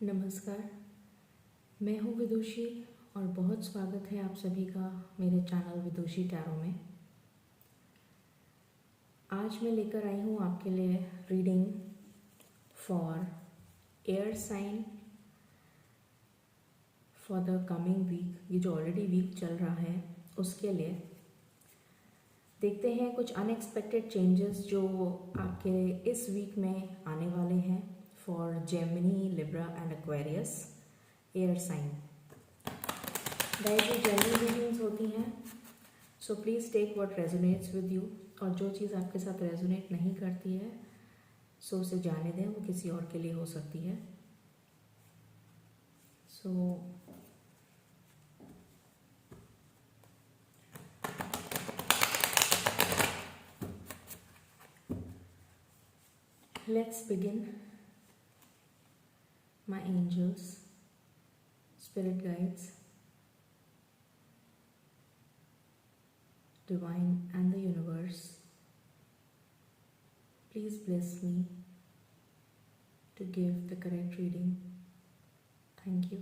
नमस्कार, मैं हूँ विदुषी और बहुत स्वागत है आप सभी का मेरे चैनल विदुषी टैरो में। आज मैं लेकर आई हूँ आपके लिए reading for air sign for the coming week. ये जो ऑलरेडी वीक चल रहा है उसके लिए देखते हैं कुछ अनएक्सपेक्टेड चेंजेस जो आपके इस वीक में आने वाले हैं for Gemini, Libra and Aquarius air sign. Guys, ये जनरल रीडिंग्स होती हैं, so please take what resonates with you, और जो चीज़ आपके साथ रेजोनेट नहीं करती है सो उसे जाने दें, वो किसी और के लिए हो सकती है। So let's begin. My angels, spirit guides, divine and the universe, please bless me to give the correct reading. Thank you.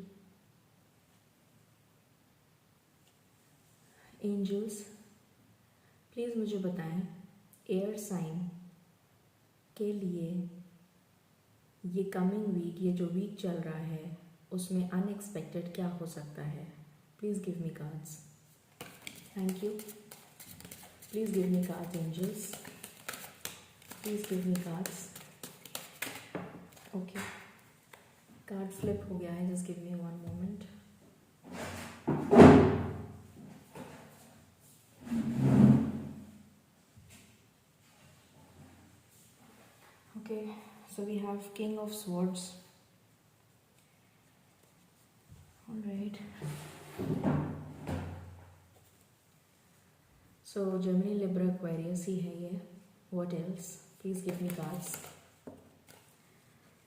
Angels, please मुझे बताएं एयर साइन के लिए ये कमिंग वीक, ये जो वीक चल रहा है उसमें अनएक्सपेक्टेड क्या हो सकता है। Please give me cards. Thank you. Please give me cards angels, please give me cards. Okay, card flip हो गया है, just give me one moment. Okay, so we have King of Swords. All right. So Gemini, Libra, Aquarius ही है ये. What else? Please give me cards.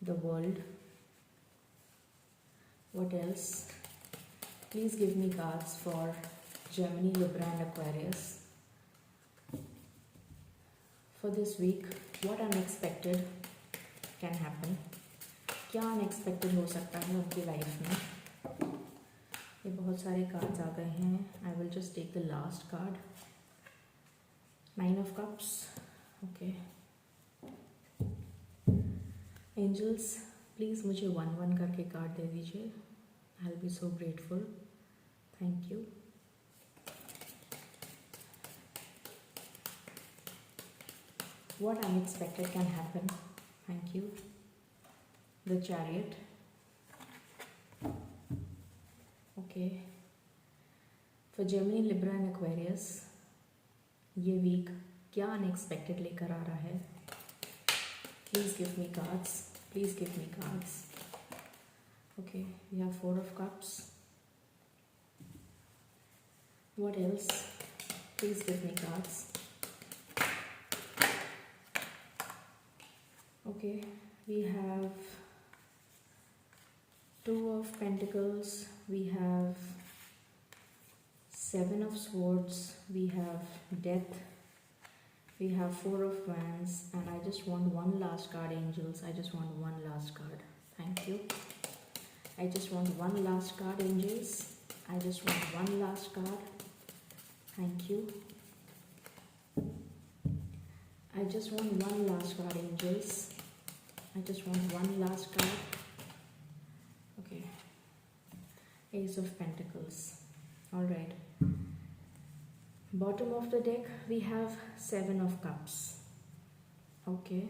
The World. What else? Please give me cards for Gemini, Libra and Aquarius. For this week, what unexpected can happen? क्या unexpected हो सकता है उनकी life में? ये बहुत सारे कार्ड्स आ गए हैं। I will just take the last card, 9 of cups. Okay angels, please मुझे 1-1 करके कार्ड दे दीजिए। I will be so grateful. Thank you. What unexpected can happen? Thank you. The Chariot. Okay. For Gemini, Libra and Aquarius, ये week क्या unexpected लेकर आ रहा है? Please give me cards. Please give me cards. Okay, we have 4 of Cups. What else? Please give me cards. Okay, we have 2 of Pentacles, we have 7 of Swords, we have Death, we have 4 of Wands, and I just want one last card, angels. I just want one last card. Thank you. I just want one last card, angels. I just want one last card. Thank you. I just want one last card, angels. I just want one last card. Okay. Ace of Pentacles. All right. Bottom of the deck, we have 7 of Cups. Okay.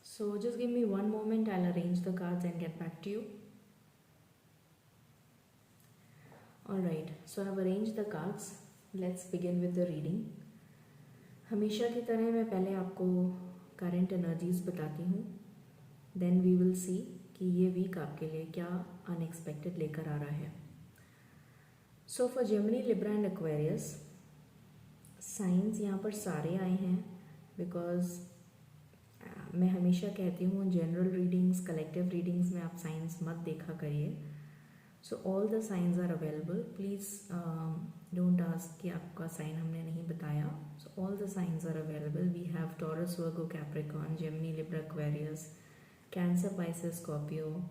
So just give me one moment. I'll arrange the cards and get back to you. All right. So I've arranged the cards. Let's begin with the reading. हमेशा की तरह मैं पहले आपको current energies बताती हूँ, then we will see कि ये वीक आपके लिए क्या अनएक्सपेक्टेड लेकर आ रहा है। So for Gemini, Libra and Aquarius, science यहाँ पर सारे आए हैं बिकॉज मैं हमेशा कहती हूँ जनरल रीडिंग्स, कलेक्टिव रीडिंग्स में आप साइंस मत देखा करिए। So all the signs are available. Please don't ask कि आपका साइन हमने नहीं बताया। So all the signs are available. We have Taurus, Virgo, Capricorn, Gemini, Libra, Aquarius, Cancer, Pisces, Scorpio,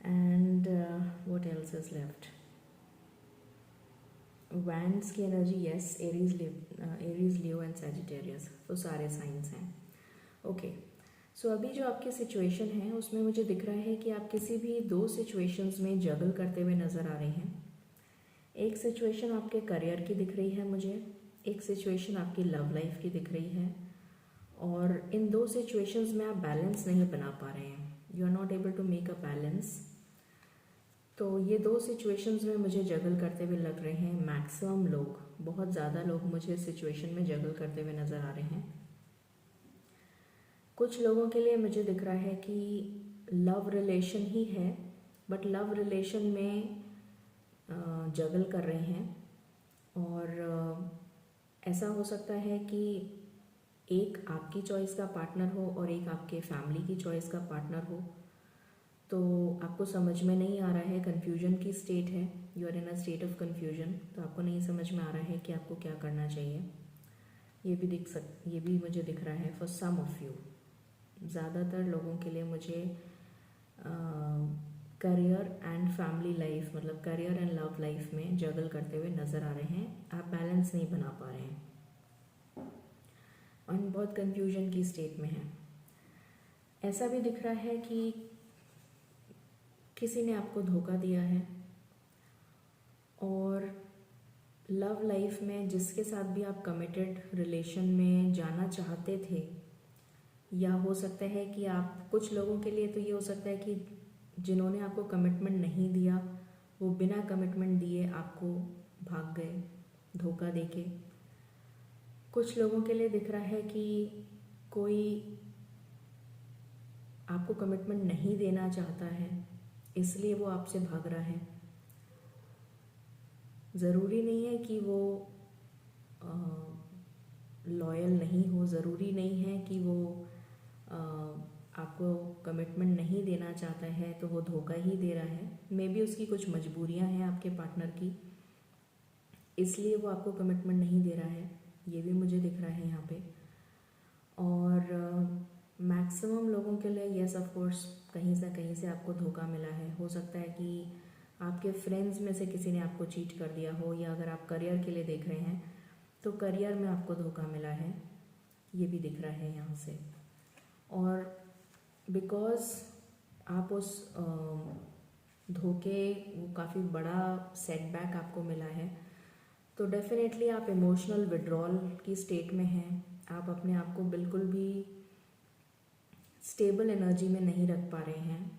and what else is left, wands की energy, yes, Aries, Leo and Sagittarius, तो सारे science हैं। Okay, सो अभी जो आपकी situation है उसमें मुझे दिख रहा है कि आप किसी भी दो सिचुएशंस में जगल करते हुए नज़र आ रहे हैं। एक सिचुएशन आपके करियर की दिख रही है मुझे, एक सिचुएशन आपकी लव लाइफ की दिख रही है, और इन दो सिचुएशंस में आप बैलेंस नहीं बना पा रहे हैं, you are not able to make a balance. तो ये दो सिचुएशंस में मुझे जगल करते हुए लग रहे हैं मैक्सिमम लोग, बहुत ज़्यादा लोग मुझे इस सिचुएशन में जगल करते हुए नज़र आ रहे हैं। कुछ लोगों के लिए मुझे दिख रहा है कि लव रिलेशन ही है, बट लव रिलेशन में जगल कर रहे हैं, और ऐसा हो सकता है कि एक आपकी चॉइस का पार्टनर हो और एक आपके फैमिली की चॉइस का पार्टनर हो, तो आपको समझ में नहीं आ रहा है, कन्फ्यूजन की स्टेट है, you are in a state of confusion, तो आपको नहीं समझ में आ रहा है कि आपको क्या करना चाहिए। ये भी मुझे दिख रहा है फॉर सम ऑफ यू। ज़्यादातर लोगों के लिए मुझे करियर एंड फैमिली लाइफ, मतलब करियर एंड लव लाइफ में जगल करते हुए नज़र आ रहे हैं, आप बैलेंस नहीं बना पा रहे हैं और बहुत कन्फ्यूजन की स्टेट में हैं। ऐसा भी दिख रहा है कि किसी ने आपको धोखा दिया है, और लव लाइफ में जिसके साथ भी आप कमिटेड रिलेशन में जाना चाहते थे, या हो सकता है कि आप, कुछ लोगों के लिए तो ये हो सकता है कि जिन्होंने आपको कमिटमेंट नहीं दिया वो बिना कमिटमेंट दिए आपको भाग गए धोखा देके। कुछ लोगों के लिए दिख रहा है कि कोई आपको कमिटमेंट नहीं देना चाहता है, इसलिए वो आपसे भाग रहा है। ज़रूरी नहीं है कि वो लॉयल नहीं हो, ज़रूरी नहीं है कि वो आपको कमिटमेंट नहीं देना चाहता है तो वो धोखा ही दे रहा है। मे बी उसकी कुछ मजबूरियां हैं आपके पार्टनर की, इसलिए वो आपको कमिटमेंट नहीं दे रहा है, ये भी मुझे दिख रहा है यहाँ पे। और मैक्सिमम लोगों के लिए यस ऑफ कोर्स कहीं से आपको धोखा मिला है। हो सकता है कि आपके फ्रेंड्स में से किसी ने आपको चीट कर दिया हो, या अगर आप करियर के लिए देख रहे हैं तो करियर में आपको धोखा मिला है, ये भी दिख रहा है यहाँ से। और बिकॉज आप उस धोखे, वो काफ़ी बड़ा सेटबैक आपको मिला है, तो डेफिनेटली आप इमोशनल विड्रॉल की स्टेट में हैं। आप अपने आप को बिल्कुल भी स्टेबल एनर्जी में नहीं रख पा रहे हैं,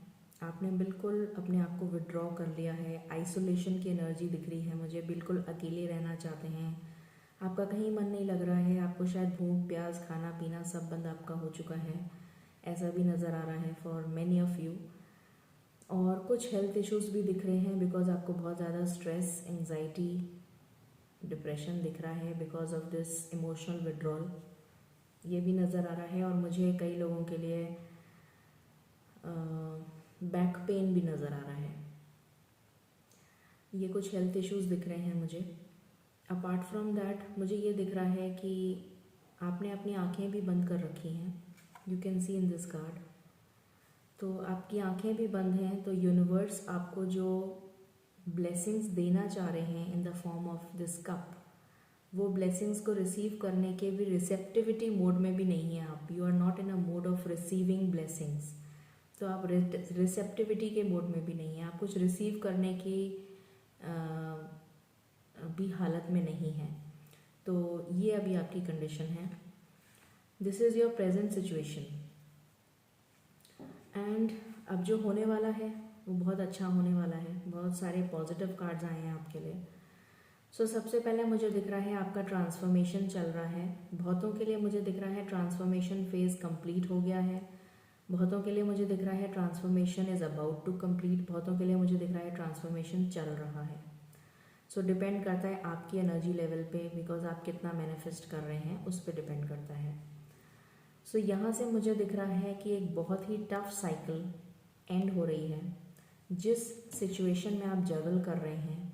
आपने बिल्कुल अपने आप को विड्रॉ कर लिया है। आइसोलेशन की एनर्जी दिख रही है मुझे, बिल्कुल अकेले रहना चाहते हैं, आपका कहीं मन नहीं लग रहा है, आपको शायद भूख प्यास खाना पीना सब बंद आपका हो चुका है, ऐसा भी नज़र आ रहा है फॉर मैनी ऑफ यू। और कुछ हेल्थ इश्यूज भी दिख रहे हैं, बिकॉज आपको बहुत ज़्यादा स्ट्रेस, एंजाइटी, डिप्रेशन दिख रहा है because of this emotional withdrawal, ये भी नज़र आ रहा है। और मुझे कई लोगों के लिए बैक पेन भी नज़र आ रहा है। ये कुछ हेल्थ इश्यूज दिख रहे हैं मुझे। अपार्ट फ्रॉम दैट मुझे ये दिख रहा है कि आपने अपनी आंखें भी बंद कर रखी हैं, you can C in this card. तो आपकी आंखें भी बंद हैं, तो यूनिवर्स आपको जो ब्लेसिंग्स देना चाह रहे हैं in the form of this cup, वो ब्लेसिंग्स को रिसीव करने के भी रिसेप्टिविटी मोड में भी नहीं है आप, you are not in a mode of receiving blessings, तो आप रिसेप्टिविटी के मोड में भी नहीं है, आप कुछ रिसीव करने की भी हालत में नहीं है। तो ये अभी आपकी कंडीशन है, this is your present situation. And अब जो होने वाला है वो बहुत अच्छा होने वाला है, बहुत सारे पॉजिटिव कार्ड्स आए हैं आपके लिए। सो सबसे पहले मुझे दिख रहा है आपका ट्रांसफॉर्मेशन चल रहा है, बहुतों के लिए मुझे दिख रहा है ट्रांसफॉर्मेशन फेज कंप्लीट हो गया है, बहुतों के लिए मुझे दिख रहा है transformation is about to complete, बहुतों के लिए मुझे दिख रहा है ट्रांसफॉर्मेशन चल रहा है। सो डिपेंड करता है आपकी एनर्जी लेवल पे, बिकॉज आप कितना मैनिफेस्ट कर रहे हैं उस पर डिपेंड करता है। सो यहाँ से मुझे दिख रहा है कि एक बहुत ही टफ साइकिल एंड हो रही है। जिस सिचुएशन में आप जगल कर रहे हैं,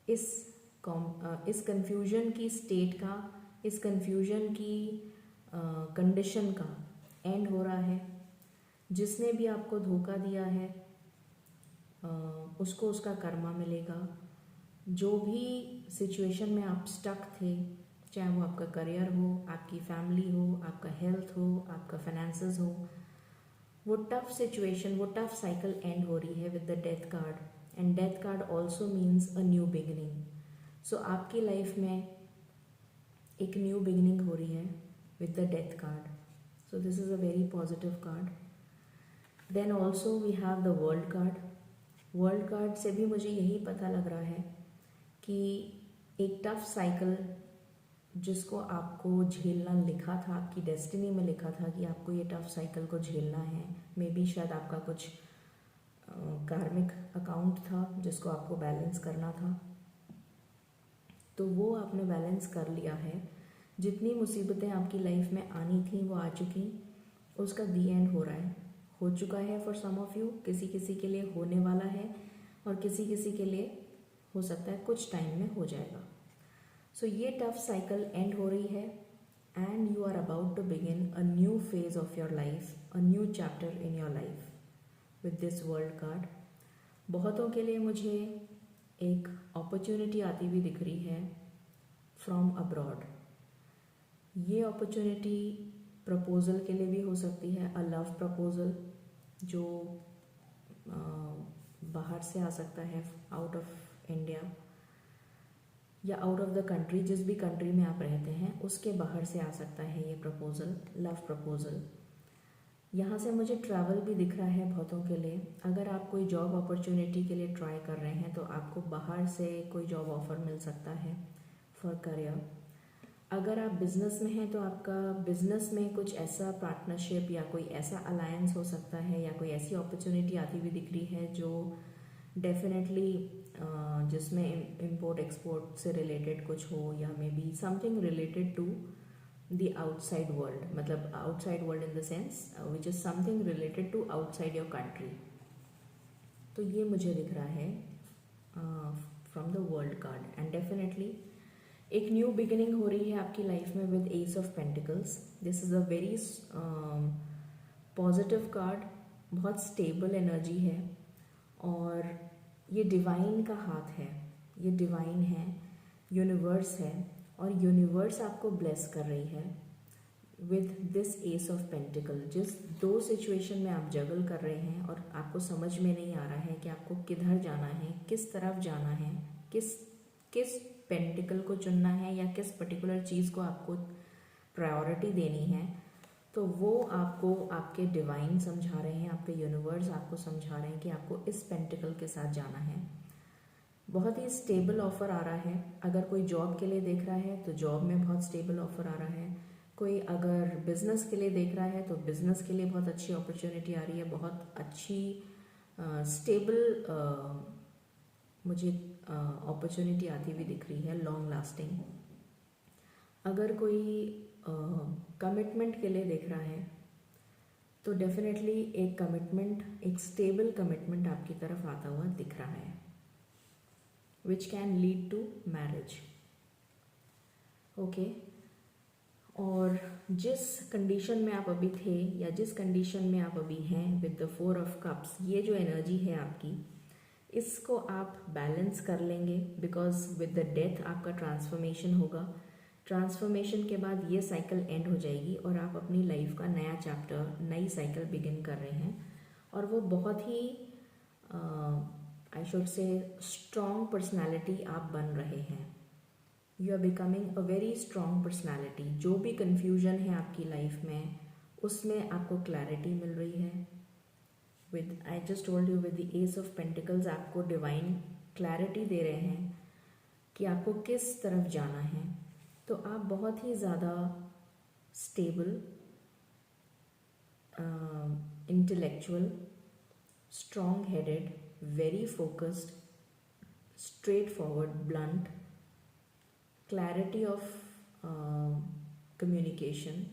इस कन्फ्यूजन की स्टेट का, इस कन्फ्यूजन की कंडीशन का एंड हो रहा है। जिसने भी आपको धोखा दिया है उसको उसका कर्मा मिलेगा। जो भी सिचुएशन में आप स्टक थे, चाहे वो आपका करियर हो, आपकी फैमिली हो, आपका हेल्थ हो, आपका फाइनेंसेस हो, वो टफ सिचुएशन, वो टफ साइकिल एंड हो रही है with the death card. And death card also means a new beginning. So आपकी लाइफ में एक न्यू बिगिनिंग हो रही है with the death card. So this is a very positive card. Then also we have the world card. World card से भी मुझे यही पता लग रहा है कि एक टफ साइकिल जिसको आपको झेलना लिखा था, आपकी डेस्टिनी में लिखा था कि आपको ये टफ साइकिल को झेलना है। मे बी शायद आपका कुछ कार्मिक अकाउंट था जिसको आपको बैलेंस करना था, तो वो आपने बैलेंस कर लिया है। जितनी मुसीबतें आपकी लाइफ में आनी थी वो आ चुकी, उसका दी एंड हो रहा है, हो चुका है फॉर सम ऑफ यू, किसी किसी के लिए होने वाला है और किसी किसी के लिए हो सकता है कुछ टाइम में हो जाएगा। सो ये टफ साइकिल एंड हो रही है and you are about to begin a new phase of your life, a new chapter in your life with this world card. बहुतों के लिए मुझे एक अपॉर्चुनिटी आती हुई दिख रही है फ्रॉम अब्रॉड। ये अपॉर्चुनिटी प्रपोजल के लिए भी हो सकती है, अ लव प्रपोजल जो बाहर से आ सकता है, आउट ऑफ इंडिया या आउट ऑफ द कंट्री, जिस भी कंट्री में आप रहते हैं उसके बाहर से आ सकता है ये प्रपोजल, लव प्रपोजल। यहाँ से मुझे ट्रैवल भी दिख रहा है बहुतों के लिए। अगर आप कोई जॉब अपॉर्चुनिटी के लिए ट्राई कर रहे हैं तो आपको बाहर से कोई जॉब ऑफर मिल सकता है फॉर करियर। अगर आप बिजनेस में हैं तो आपका बिजनेस में कुछ ऐसा पार्टनरशिप या कोई ऐसा अलायंस हो सकता है या कोई ऐसी अपॉर्चुनिटी आती हुई दिख रही है जो डेफिनेटली जिसमें इंपोर्ट एक्सपोर्ट से रिलेटेड कुछ हो या may be something related to the outside world, मतलब outside world in the sense which is something related to outside your country. तो ये मुझे दिख रहा है from the world card. And definitely एक न्यू बिगिनिंग हो रही है आपकी लाइफ में with ace of pentacles. This is a very positive card, बहुत स्टेबल एनर्जी है और ये डिवाइन का हाथ है, ये डिवाइन है, यूनिवर्स है और यूनिवर्स आपको ब्लेस कर रही है with this S of pentacle. जिस दो सिचुएशन में आप जगल कर रहे हैं और आपको समझ में नहीं आ रहा है कि आपको किधर जाना है, किस तरफ जाना है, किस पेंटिकल को चुनना है या किस पर्टिकुलर चीज़ को आपको प्रायोरिटी देनी है, तो वो आपको आपके डिवाइन समझा रहे हैं, आपके यूनिवर्स आपको समझा रहे हैं कि आपको इस पेंटिकल के साथ जाना है। बहुत ही स्टेबल ऑफर आ रहा है। अगर कोई जॉब के लिए देख रहा है तो जॉब में बहुत स्टेबल ऑफर आ रहा है। कोई अगर बिजनेस के लिए देख रहा है तो बिजनेस के लिए बहुत अच्छी अपॉर्चुनिटी आ रही है, बहुत अच्छी स्टेबल मुझे अपॉर्चुनिटी आती हुई दिख रही है, लॉन्ग लास्टिंग। अगर कोई कमिटमेंट के लिए देख रहा है तो डेफिनेटली एक कमिटमेंट, एक स्टेबल कमिटमेंट आपकी तरफ आता हुआ दिख रहा है which can lead to marriage. Okay, और जिस कंडीशन में आप अभी थे या जिस कंडीशन में आप अभी हैं विद द 4 ऑफ कप्स, ये जो एनर्जी है आपकी, इसको आप बैलेंस कर लेंगे बिकॉज विद द डेथ आपका ट्रांसफॉर्मेशन होगा। ट्रांसफॉर्मेशन के बाद ये साइकिल एंड हो जाएगी और आप अपनी लाइफ का नया चैप्टर, नई साइकिल बिगिन कर रहे हैं और वो बहुत ही I should say strong personality आप बन रहे हैं। You are becoming a very strong personality. जो भी कन्फ्यूजन है आपकी लाइफ में उसमें आपको क्लैरिटी मिल रही है। With I just told you with the ace of pentacles आपको डिवाइन क्लैरिटी दे रहे हैं कि आपको किस तरफ जाना है। तो आप बहुत ही ज़्यादा stable, intellectual, strong headed, very focused, straight forward, blunt, clarity of communication,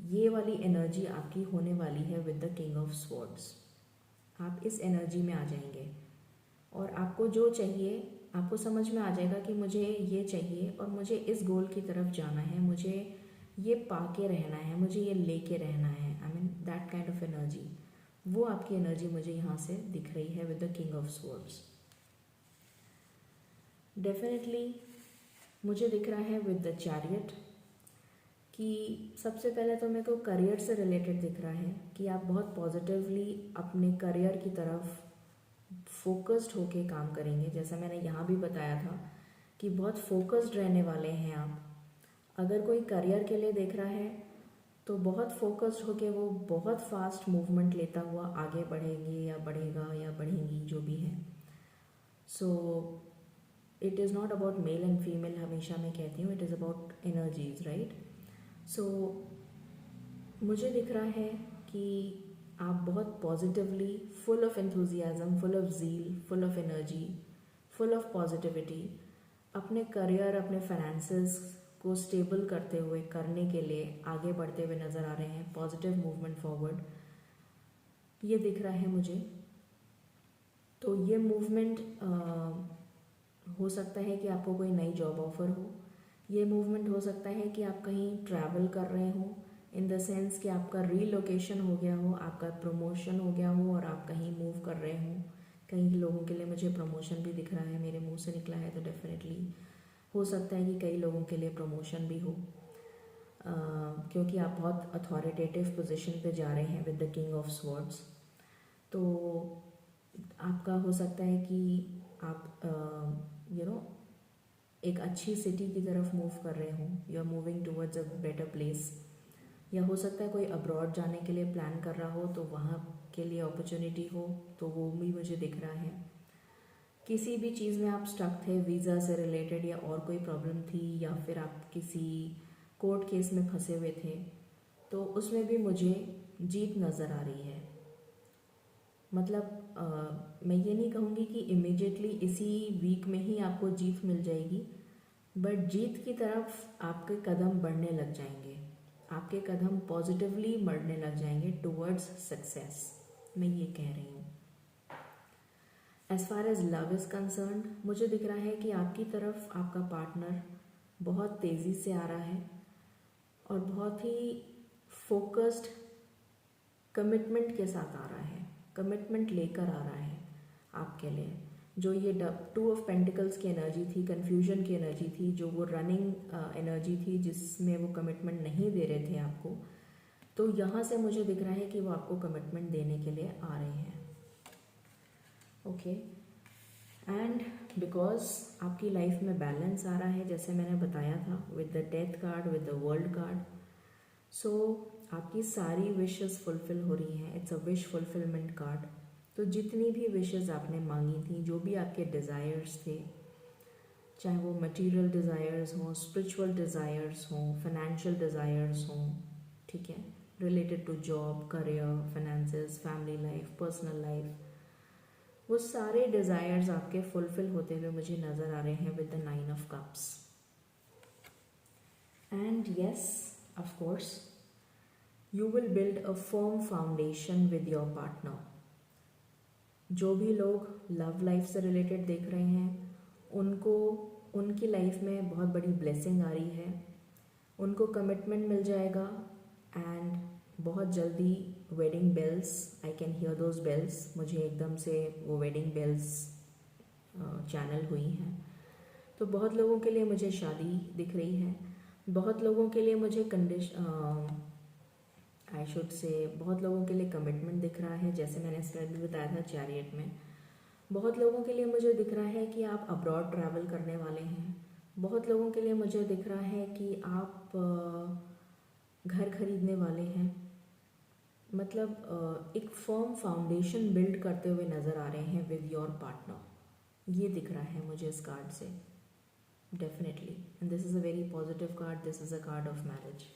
ये वाली एनर्जी आपकी होने वाली है with the king of swords. आप इस एनर्जी में आ जाएंगे और आपको जो चाहिए आपको समझ में आ जाएगा कि मुझे ये चाहिए और मुझे इस गोल की तरफ जाना है, मुझे ये पा के रहना है, मुझे ये लेके रहना है। I mean that kind of energy. वो आपकी एनर्जी मुझे यहाँ से दिख रही है with the king of swords. Definitely मुझे दिख रहा है विद द चैरियट कि सबसे पहले तो मेरे को करियर से रिलेटेड दिख रहा है कि आप बहुत पॉजिटिवली अपने करियर की तरफ फोकस्ड होके काम करेंगे। जैसा मैंने यहाँ भी बताया था कि बहुत फोकस्ड रहने वाले हैं आप। अगर कोई करियर के लिए देख रहा है तो बहुत फोकस्ड होके वो बहुत फास्ट मूवमेंट लेता हुआ आगे बढ़ेंगे या बढ़ेगा या बढ़ेंगी जो भी है। So it is not about male and female, हमेशा मैं कहती हूँ it is about energies, right. So मुझे दिख रहा है कि आप बहुत positively, full of enthusiasm, full of zeal, full of energy, full of positivity अपने करियर, अपने फाइनेंसेस को स्टेबल करते हुए करने के लिए आगे बढ़ते हुए नज़र आ रहे हैं। पॉजिटिव मूवमेंट फॉरवर्ड ये दिख रहा है मुझे। तो ये मूवमेंट हो सकता है कि आपको कोई नई जॉब ऑफर हो। ये मूवमेंट हो सकता है कि आप कहीं ट्रैवल कर रहे हो, इन द सेंस कि आपका रीलोकेशन हो गया हो, आपका प्रमोशन हो गया हो और आप कहीं मूव कर रहे हो। कई लोगों के लिए मुझे प्रमोशन भी दिख रहा है, मेरे मुंह से निकला है, तो डेफिनेटली हो सकता है कि कई लोगों के लिए प्रमोशन भी हो, क्योंकि आप बहुत अथॉरिटेटिव पोजीशन पे जा रहे हैं with the king of swords. तो आपका हो सकता है कि आप एक अच्छी सिटी की तरफ मूव कर रहे हो, you are moving towards a better place. या हो सकता है कोई अब्रॉड जाने के लिए प्लान कर रहा हो तो वहाँ के लिए अपॉर्चुनिटी हो, तो वो भी मुझे दिख रहा है। किसी भी चीज़ में आप स्टक थे, वीज़ा से रिलेटेड या और कोई प्रॉब्लम थी, या फिर आप किसी कोर्ट केस में फंसे हुए थे, तो उसमें भी मुझे जीत नज़र आ रही है। मतलब मैं ये नहीं कहूँगी कि इमीडिएटली इसी वीक में ही आपको जीत मिल जाएगी, बट जीत की तरफ आपके कदम बढ़ने लग जाएंगे, आपके कदम पॉजिटिवली बढ़ने लग जाएंगे टुवर्ड्स सक्सेस, मैं ये कह रही हूँ। As far as love is concerned मुझे दिख रहा है कि आपकी तरफ आपका पार्टनर बहुत तेज़ी से आ रहा है और बहुत ही फोकस्ड कमिटमेंट के साथ आ रहा है, कमिटमेंट लेकर आ रहा है आपके लिए। जो ये 2 ऑफ पेंटिकल्स की एनर्जी थी, कन्फ्यूजन की एनर्जी थी, जो वो रनिंग एनर्जी थी जिसमें वो कमिटमेंट नहीं दे रहे थे आपको, तो यहाँ से मुझे दिख रहा है कि वो आपको कमिटमेंट देने के लिए आ रहे हैं। ओके, एंड बिकॉज आपकी लाइफ में बैलेंस आ रहा है, जैसे मैंने बताया था with the death card, with the world card, so आपकी सारी विशेस फुलफिल हो रही हैं। It's a wish fulfilment card. तो जितनी भी विशेस आपने मांगी थी, जो भी आपके डिज़ायर्स थे, चाहे वो मटेरियल डिज़ायर्स हों, स्पिरिचुअल डिज़ायर्स हों, फाइनेंशियल डिज़ायर्स हों, ठीक है, related to job, career, finances, family life, personal life, वो सारे डिज़ायर्स आपके फुलफिल होते हुए मुझे नज़र आ रहे हैं with the 9 of cups. And yes, of course you will build a firm foundation with your partner. जो भी लोग लव लाइफ से रिलेटेड देख रहे हैं, उनको उनकी लाइफ में बहुत बड़ी ब्लेसिंग आ रही है, उनको कमिटमेंट मिल जाएगा एंड बहुत जल्दी wedding bells, I can hear those bells, मुझे एकदम से वो वेडिंग बेल्स चैनल हुई हैं। तो बहुत लोगों के लिए मुझे शादी दिख रही है, बहुत लोगों के लिए मुझे आई शुड से बहुत लोगों के लिए कमिटमेंट दिख रहा है, जैसे मैंने इसमें भी बताया था चैरियट में। बहुत लोगों के लिए मुझे दिख रहा है कि आप अब्रॉड ट्रैवल करने वाले हैं। बहुत लोगों के लिए मुझे दिख रहा है कि आप घर खरीदने वाले हैं। मतलब एक फर्म फाउंडेशन बिल्ड करते हुए नज़र आ रहे हैं विद योर पार्टनर, ये दिख रहा है मुझे इस कार्ड से definitely. And this is a very positive card, this is a card of marriage.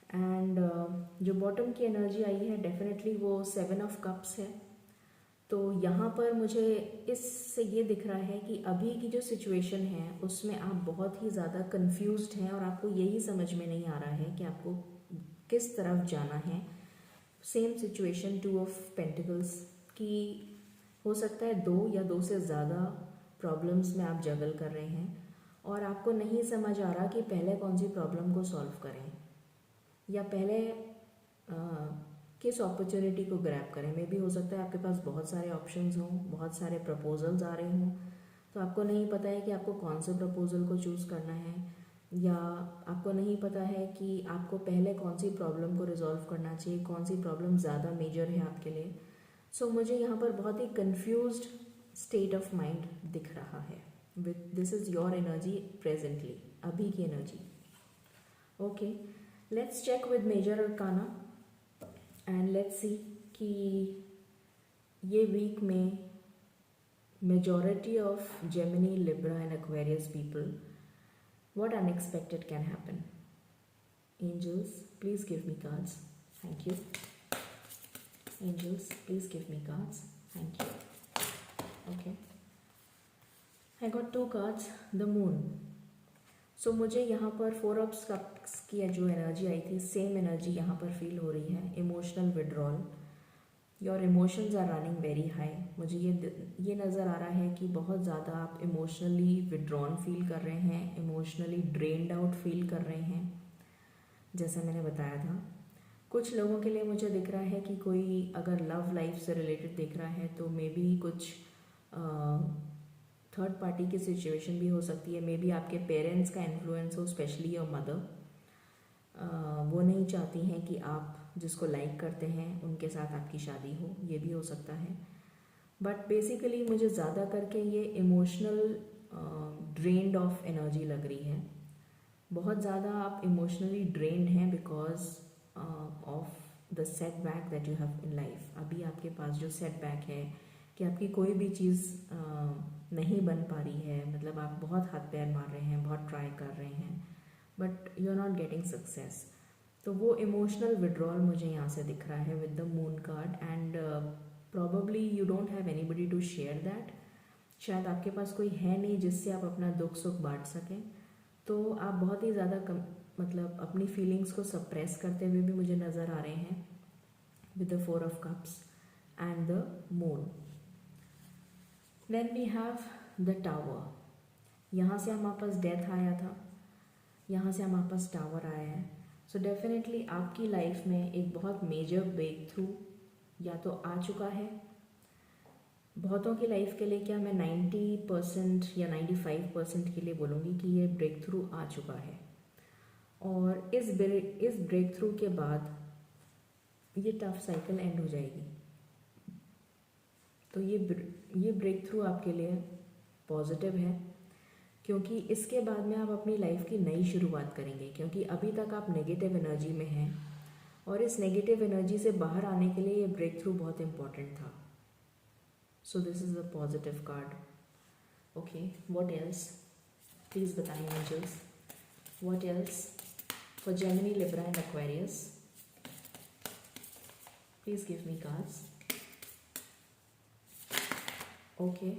And जो बॉटम की एनर्जी आई है डेफिनेटली वो 7 ऑफ कप्स है। तो यहाँ पर मुझे इससे ये दिख रहा है कि अभी की जो सिचुएशन है उसमें आप बहुत ही ज़्यादा कंफ्यूज्ड हैं और आपको यही समझ में नहीं आ रहा है कि आपको किस तरफ जाना है। सेम सिचुएशन 2 ऑफ पेंटिकल्स की, हो सकता है 2 या 2 से ज़्यादा प्रॉब्लम्स में आप जगल कर रहे हैं और आपको नहीं समझ आ रहा कि पहले कौन सी प्रॉब्लम को सॉल्व करें, या पहले किस अपॉर्चुनिटी को ग्रैब करें। मे भी हो सकता है आपके पास बहुत सारे ऑप्शंस हों, बहुत सारे प्रपोजल्स आ रहे हों, तो आपको नहीं पता है कि आपको कौन से प्रपोजल को चूज़ करना है, या आपको नहीं पता है कि आपको पहले कौन सी प्रॉब्लम को रिजॉल्व करना चाहिए, कौन सी प्रॉब्लम ज़्यादा मेजर है आपके लिए। सो मुझे यहाँ पर बहुत ही कंफ्यूज्ड स्टेट ऑफ माइंड दिख रहा है। With this is your energy presently, अभी की energy. Okay, let's check with major arcana and let's see कि ये वीक में majority of Gemini, Libra and Aquarius people, what unexpected can happen? Angels, please give me cards. Thank you. Angels, please give me cards. Thank you. Okay. I got 2 cards. The Moon. So मुझे यहाँ पर 4 of Cups की जो energy आई थी, same energy यहाँ पर feel हो रही है। Emotional withdrawal, your emotions are running very high. मुझे ये नज़र आ रहा है कि बहुत ज़्यादा आप इमोशनली विड्रॉन फील कर रहे हैं, इमोशनली ड्रेन्ड आउट फील कर रहे हैं, जैसा मैंने बताया था। कुछ लोगों के लिए मुझे दिख रहा है कि कोई अगर लव लाइफ से रिलेटेड दिख रहा है तो मे बी कुछ थर्ड पार्टी की सिचुएशन भी हो सकती है। मे बी आपके पेरेंट्स का इन्फ्लुएंस हो, स्पेशली योर मदर। वो नहीं चाहती हैं कि आप जिसको लाइक करते हैं उनके साथ आपकी शादी हो, ये भी हो सकता है। बट बेसिकली मुझे ज़्यादा करके ये इमोशनल ड्रेन्ड ऑफ एनर्जी लग रही है। बहुत ज़्यादा आप इमोशनली ड्रेन्ड हैं because of the setback that you have in life. अभी आपके पास जो सेटबैक है कि आपकी कोई भी चीज़ नहीं बन पा रही है, मतलब आप बहुत हाथ पैर मार रहे हैं, बहुत ट्राई कर रहे हैं, but you are not getting success. तो वो इमोशनल विड्रॉल मुझे यहाँ से दिख रहा है with the moon card. And probably you don't have anybody to share that. शायद आपके पास कोई है नहीं जिससे आप अपना दुख सुख बांट सकें। तो आप बहुत ही ज़्यादा मतलब अपनी फीलिंग्स को सप्रेस करते हुए भी मुझे नज़र आ रहे हैं with the 4 of Cups and the moon. Then we have the tower. यहाँ से हमारे पास डेथ आया था, यहाँ से हमारे पास टावर आया है। सो डेफिनेटली आपकी लाइफ में एक बहुत मेजर ब्रेक थ्रू या तो आ चुका है। बहुतों की लाइफ के लिए क्या मैं 90% या 95% के लिए बोलूँगी कि ये ब्रेक थ्रू आ चुका है। और इस ब्रेक थ्रू के बाद ये टफ साइकिल एंड हो जाएगी। तो ये ब्रेक थ्रू आपके लिए पॉजिटिव है, क्योंकि इसके बाद में आप अपनी लाइफ की नई शुरुआत करेंगे। क्योंकि अभी तक आप नेगेटिव एनर्जी में हैं और इस नेगेटिव एनर्जी से बाहर आने के लिए ये ब्रेक थ्रू बहुत इम्पॉर्टेंट था। So this is a positive card. Okay, what else, please बताइए angels, what else for Gemini, Libra and Aquarius. Please give me cards. Okay,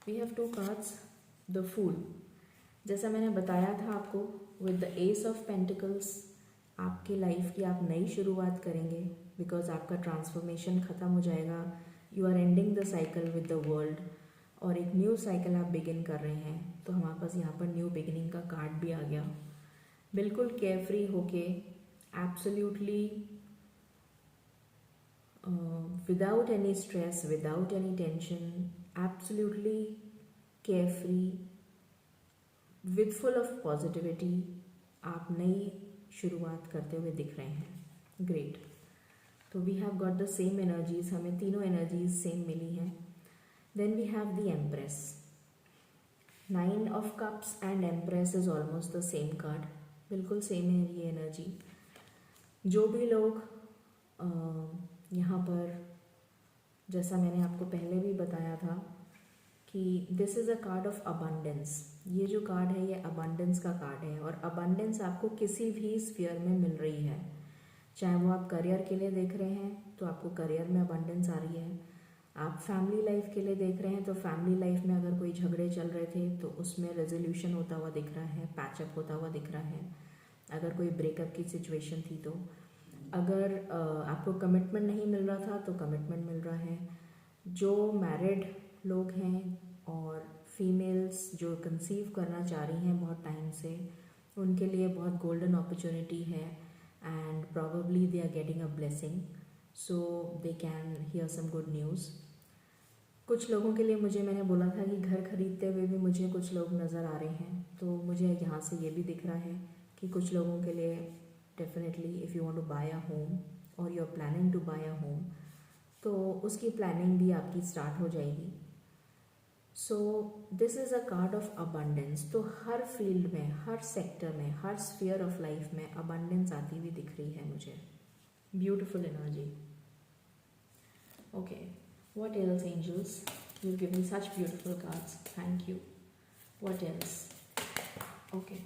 we have 2 cards. The fool, जैसा मैंने बताया था आपको, with the ace of pentacles आपकी life की आप नई शुरुआत करेंगे बिकॉज आपका ट्रांसफॉर्मेशन ख़त्म हो जाएगा। You are ending the cycle with the world और एक न्यू साइकिल आप बिगिन कर रहे हैं। तो हमारे पास यहाँ पर न्यू बिगिनिंग का कार्ड भी आ गया। बिल्कुल केयरफ्री होके, absolutely without any stress, without any tension, absolutely carefree, with full of positivity आप नई शुरुआत करते हुए दिख रहे हैं। ग्रेट। तो we have got the same energies, हमें तीनों एनर्जीज सेम मिली हैं। Then we have the empress. 9 of Cups and empress is almost the same card, बिल्कुल सेम है ये एनर्जी। जो भी लोग यहाँ पर, जैसा मैंने आपको पहले भी बताया था कि this is a card of abundance. ये जो कार्ड है ये अबंडेंस का कार्ड है और अबंडेंस आपको किसी भी स्फीयर में मिल रही है। चाहे वो आप करियर के लिए देख रहे हैं तो आपको करियर में अबंडेंस आ रही है, आप फैमिली लाइफ के लिए देख रहे हैं तो फैमिली लाइफ में अगर कोई झगड़े चल रहे थे तो उसमें रेजोल्यूशन होता हुआ दिख रहा है, पैचअप होता हुआ दिख रहा है। अगर कोई ब्रेकअप की सिचुएशन थी तो, अगर आपको कमिटमेंट नहीं मिल रहा था तो कमिटमेंट मिल रहा है। जो मैरिड लोग हैं और फीमेल्स जो कंसीव करना चाह रही हैं बहुत टाइम से, उनके लिए बहुत गोल्डन अपॉर्चुनिटी है and probably they are getting a blessing. so they can hear some good news. कुछ लोगों के लिए मैंने बोला था कि घर खरीदते हुए भी मुझे कुछ लोग नज़र आ रहे हैं, तो मुझे यहाँ से ये भी दिख रहा है कि कुछ लोगों के लिए definitely if you want to buy a home और you are planning to buy a home, तो उसकी प्लानिंग भी आपकी स्टार्ट हो जाएगी. So this is a card of abundance. तो हर फील्ड में, हर सेक्टर में, हर स्फीयर ऑफ लाइफ में अबंडेंस आती हुई दिख रही है मुझे. Beautiful energy. Okay, what else, angels? You give me such beautiful cards. Thank you. What else? Okay,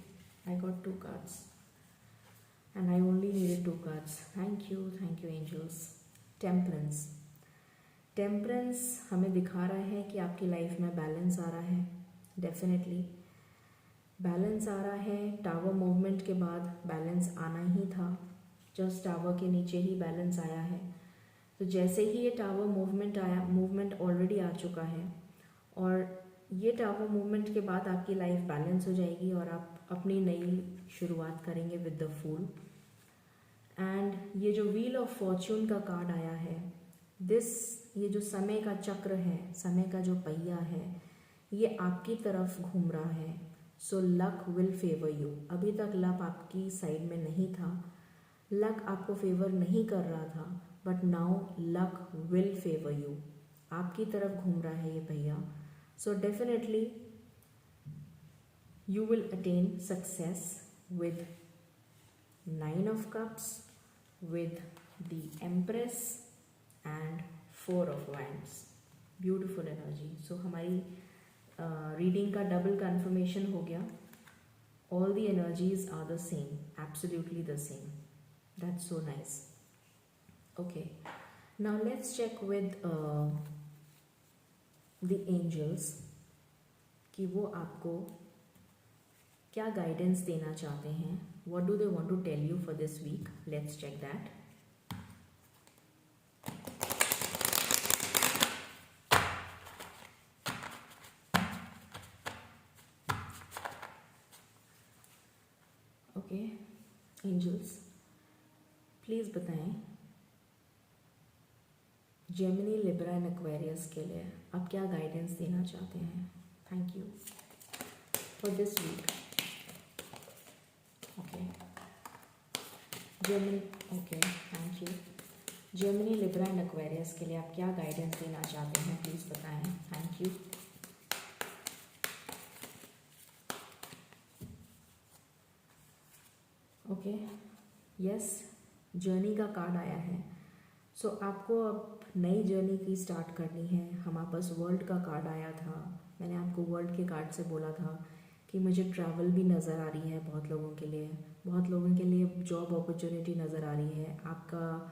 I got 2 cards and I only needed 2 cards. Thank you, angels. Temperance. Temperance हमें दिखा रहा है कि आपकी लाइफ में balance आ रहा है. डेफिनेटली बैलेंस आ रहा है. टावर मूवमेंट के बाद बैलेंस आना ही था. जस्ट टावर के नीचे ही बैलेंस आया है. तो जैसे ही ये टावर मूवमेंट आया, मूवमेंट ऑलरेडी आ चुका है, और ये टावर मूवमेंट के बाद आपकी लाइफ बैलेंस हो जाएगी और आप अपनी नई शुरुआत करेंगे विद द फूल. एंड ये जो व्हील ऑफ फॉर्च्यून का कार्ड आया है, ये जो समय का चक्र है, समय का जो पहिया है, ये आपकी तरफ घूम रहा है. सो लक विल फेवर यू. अभी तक लक आपकी साइड में नहीं था, लक आपको फेवर नहीं कर रहा था, but now luck will favour you. आपकी तरफ घूम रहा है ये पहिया. So definitely you will attain success with 9 of cups, with the empress and 4 of wands. Beautiful energy. So हमारी रीडिंग का डबल कन्फर्मेशन हो गया. All the energies are the same, absolutely the same. That's so nice. Okay, now let's check with the angels कि वो आपको क्या guidance देना चाहते हैं. What do they want to tell you for this week. Let's check that. Okay angels, please बताएं Gemini, Libra and Aquarius के लिए आप क्या गाइडेंस देना चाहते हैं. Thank you for this week. Okay Gemini, okay thank you. Gemini, Libra and Aquarius के लिए आप क्या गाइडेंस देना चाहते हैं, प्लीज़ बताएं. Thank you. Okay yes, journey का कार्ड आया है. सो आपको अब नई जर्नी की स्टार्ट करनी है. हमारे पास वर्ल्ड का कार्ड आया था. मैंने आपको वर्ल्ड के कार्ड से बोला था कि मुझे ट्रैवल भी नज़र आ रही है बहुत लोगों के लिए. बहुत लोगों के लिए जॉब अपॉर्चुनिटी नज़र आ रही है. आपका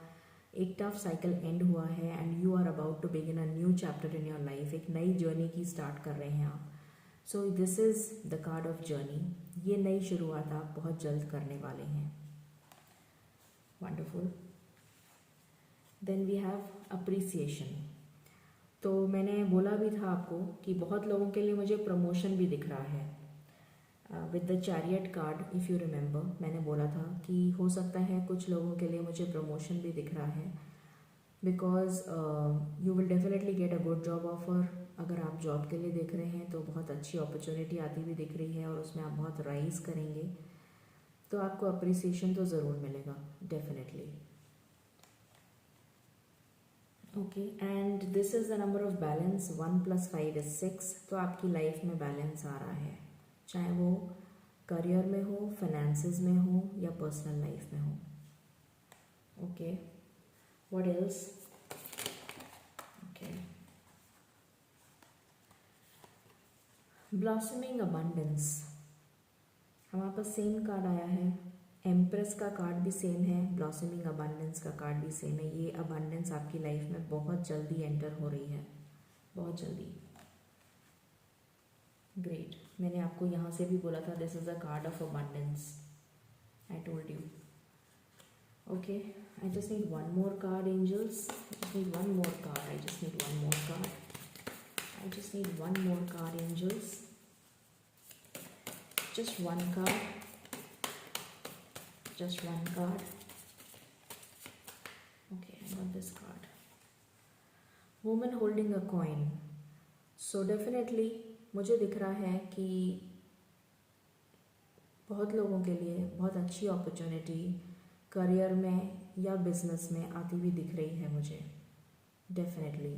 एक टफ साइकिल एंड हुआ है and you are about to begin a new chapter in your life. एक नई जर्नी की स्टार्ट कर रहे हैं आप. So this is the card of journey. ये नई शुरुआत आप बहुत जल्द करने वाले हैं. Wonderful. Then we have appreciation. तो मैंने बोला भी था आपको कि बहुत लोगों के लिए मुझे प्रमोशन भी दिख रहा है. With the chariot card, if you remember, मैंने बोला था कि हो सकता है कुछ लोगों के लिए मुझे प्रमोशन भी दिख रहा है. Because you will definitely get a good job offer. अगर आप जॉब के लिए देख रहे हैं तो बहुत अच्छी अपॉर्चुनिटी आती हुई दिख रही है और उसमें आप बहुत राइज करेंगे, तो आपको अप्रिसिएशन तो ज़रूर मिलेगा definitely. Okay, and this is the number of balance. 1 + 5 = 6. तो आपकी लाइफ में बैलेंस आ रहा है, चाहे वो करियर में हो, फाइनेंसेस में हो या पर्सनल लाइफ में हो. Okay, what else. Okay, blossoming abundance. हमारे पास सेम कार्ड आया है. एम्प्रेस का कार्ड भी सेम है, ब्लॉसमिंग अबंडेंस का कार्ड भी सेम है. ये अबंडेंस आपकी लाइफ में बहुत जल्दी एंटर हो रही है, बहुत जल्दी. ग्रेट. मैंने आपको यहाँ से भी बोला था this is a card of abundance. I told you. Okay, I just need one more card angels. I just need one more card. I just need one more card. I just need one more card, angels. Just one card. Just one card. Okay, I got this card. Woman holding a coin. So definitely मुझे दिख रहा है कि बहुत लोगों के लिए बहुत अच्छी अपॉर्चुनिटी करियर में या बिजनेस में आती हुई दिख रही है मुझे. Definitely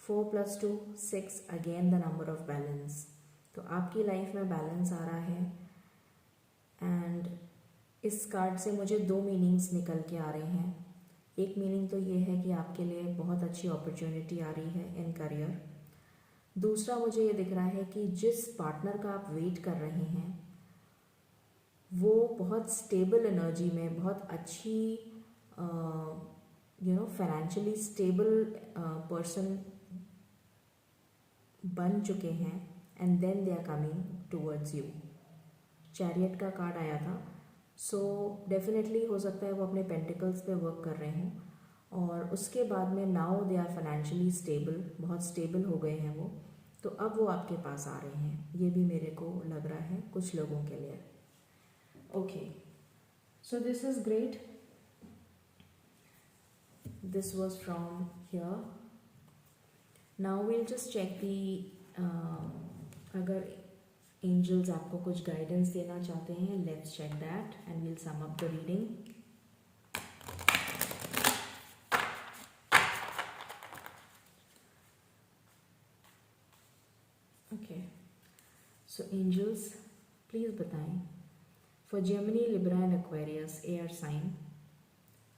4 + 2 6 again the number of balance. तो आपकी लाइफ में बैलेंस आ रहा है. एंड इस कार्ड से मुझे 2 मीनिंग्स निकल के आ रहे हैं. एक मीनिंग तो ये है कि आपके लिए बहुत अच्छी अपॉर्चुनिटी आ रही है इन करियर. दूसरा मुझे ये दिख रहा है कि जिस पार्टनर का आप वेट कर रहे हैं वो बहुत स्टेबल एनर्जी में, बहुत अच्छी फाइनेंशियली स्टेबल पर्सन बन चुके हैं. And then they are coming towards you. Chariot का कार्ड आया था. सो डेफिनेटली हो सकता है वो अपने पेंटिकल्स पे वर्क कर रहे हों और उसके बाद में now they are financially stable, बहुत स्टेबल हो गए हैं वो. तो अब वो आपके पास आ रहे हैं. ये भी मेरे को लग रहा है कुछ लोगों के लिए. Okay, so this is great. This was from here. Now will just check the अगर एंजल्स आपको कुछ गाइडेंस देना चाहते हैं. Let's check that and will sum up the reading. Okay, so angels please बताएं for Gemini, Libra and Aquarius air sign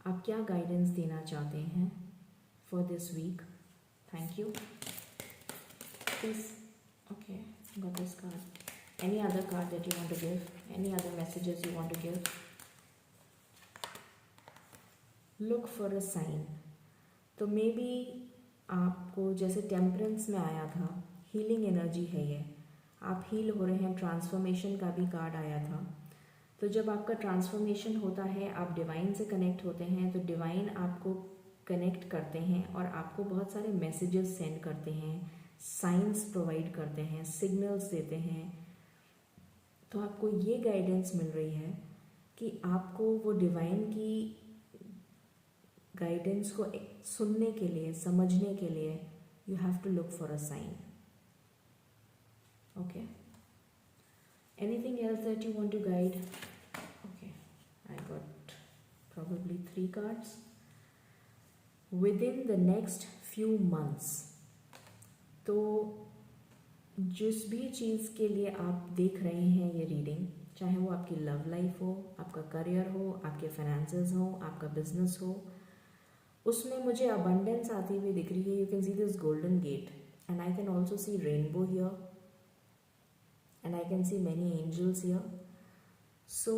आप क्या guidance देना चाहते हैं for this week. Thank you. Please. Okay, got this card. Any other card that you want to give? Any other messages you want to give? Look for a sign. तो may be आपको जैसे temperance में आया था, healing energy है ये. आप heal हो रहे हैं. ट्रांसफॉर्मेशन का भी कार्ड आया था. तो जब आपका ट्रांसफॉर्मेशन होता है, आप डिवाइन से कनेक्ट होते हैं, तो डिवाइन आपको कनेक्ट करते हैं और आपको बहुत सारे मैसेजेस सेंड करते हैं, साइंस प्रोवाइड करते हैं, सिग्नल्स देते हैं. तो आपको ये गाइडेंस मिल रही है कि आपको वो डिवाइन की गाइडेंस को सुनने के लिए, समझने के लिए you have to look for a sign. Okay, anything else that you want to guide? Okay, I got probably 3 cards. Within the next few months. तो जिस भी चीज़ के लिए आप देख रहे हैं ये रीडिंग, चाहे वो आपकी लव लाइफ हो, आपका करियर हो, आपके फाइनेंसेस हो, आपका बिजनेस हो, उसमें मुझे अबंडेंस आती हुई दिख रही है. You can see this golden gate and I can also see rainbow here and I can see many angels here. So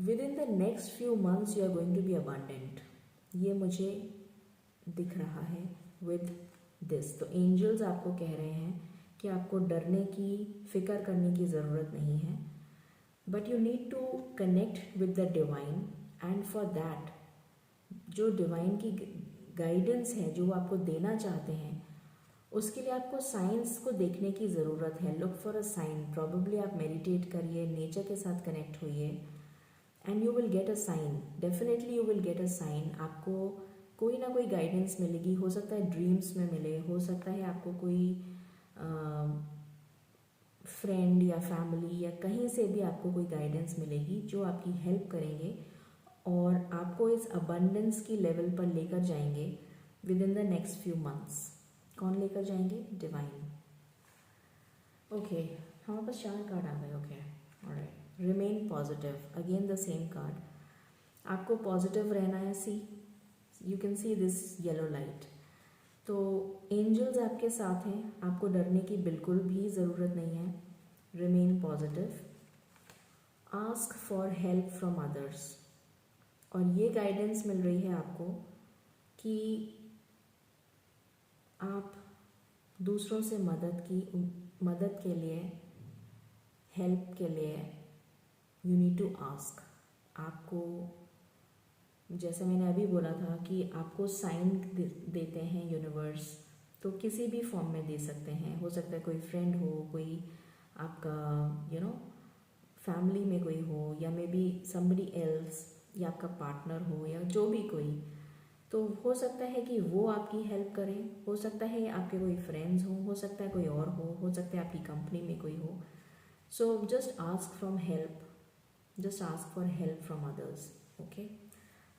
within the next few months you are going to be abundant. ये मुझे दिख रहा है with this. तो angels आपको कह रहे हैं कि आपको डरने की, फिक्र करने की ज़रूरत नहीं है. But you need to connect with the divine and for that जो डिवाइन की गाइडेंस है, जो वो आपको देना चाहते हैं, उसके लिए आपको साइंस को देखने की ज़रूरत है. Look for a sign. Probably आप मेडिटेट करिए, नेचर के साथ कनेक्ट होइए and you will get a sign. Definitely you will get a sign. आपको कोई ना कोई गाइडेंस मिलेगी. हो सकता है ड्रीम्स में मिले, हो सकता है आपको कोई फ्रेंड या फैमिली या कहीं से भी आपको कोई गाइडेंस मिलेगी जो आपकी हेल्प करेंगे और आपको इस अबंडेंस की लेवल पर लेकर जाएंगे with in the next few months. कौन लेकर जाएंगे? डिवाइन. ओके, हमारे पास 4 कार्ड आ गए. Okay, alright. Remain positive. Again the same card. आपको पॉजिटिव रहना है. See, you can see this yellow light. तो एंजल्स आपके साथ हैं. आपको डरने की बिल्कुल भी ज़रूरत नहीं है. Remain positive. Ask for help from others. और ये गाइडेंस मिल रही है आपको कि आप दूसरों से मदद के लिए, हेल्प के लिए यू नीड टू आस्क. आपको, जैसे मैंने अभी बोला था कि आपको साइन देते हैं यूनिवर्स, तो किसी भी फॉर्म में दे सकते हैं. हो सकता है कोई फ्रेंड हो, कोई आपका फैमिली में कोई हो, या मे बी समबडी एल्स, या आपका पार्टनर हो, या जो भी कोई. तो हो सकता है कि वो आपकी हेल्प करें, हो सकता है आपके कोई फ्रेंड्स हो सकता है कोई और हो सकता है आपकी कंपनी में कोई हो. So just ask from help, just ask for help from others. Okay,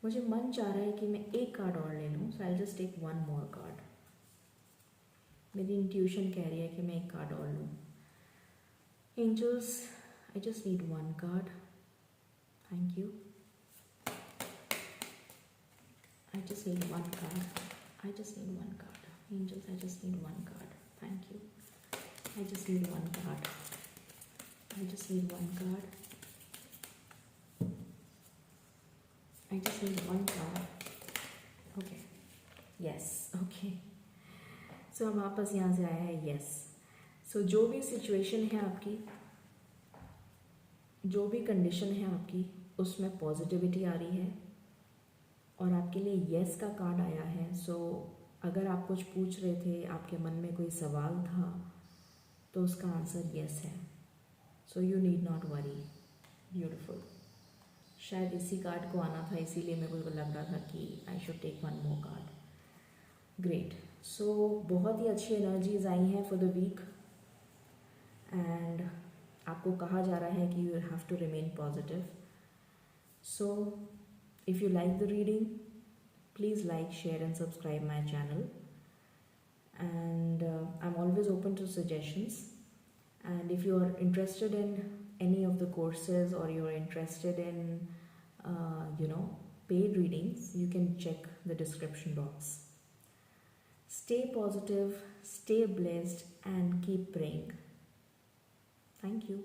मुझे मन चाह रहा है कि मैं एक कार्ड और ले लूँ, so I just take one more card. मेरी इंट्यूशन कह रही है कि मैं एक कार्ड और लूँ. Angels, I just need one card. Thank you. I just need one card. I just need one card. Angels, I just need one card. Thank you. I just need one card. I just need one card. I just need one card. Okay. Yes. Okay. So हम वापस यहाँ से आया है yes. So जो भी situation है आपकी, जो भी कंडीशन है आपकी, उसमें पॉजिटिविटी आ रही है और आपके लिए येस का कार्ड आया है. सो अगर आप कुछ पूछ रहे थे, आपके मन में कोई सवाल था, तो उसका आंसर येस है. So you need not worry. Beautiful. शायद इसी कार्ड को आना था, इसीलिए मेरे को लग रहा था कि I should take one more card. Great. So बहुत ही अच्छी एनर्जीज आई हैं फॉर द वीक एंड आपको कहा जा रहा है कि you have to remain positive. So if you like the reading, please like, share and subscribe my channel. And I'm always open to suggestions. And if you are interested in any of the courses or you're interested in paid readings, you can check the description box. Stay positive, stay blessed and keep praying. Thank you.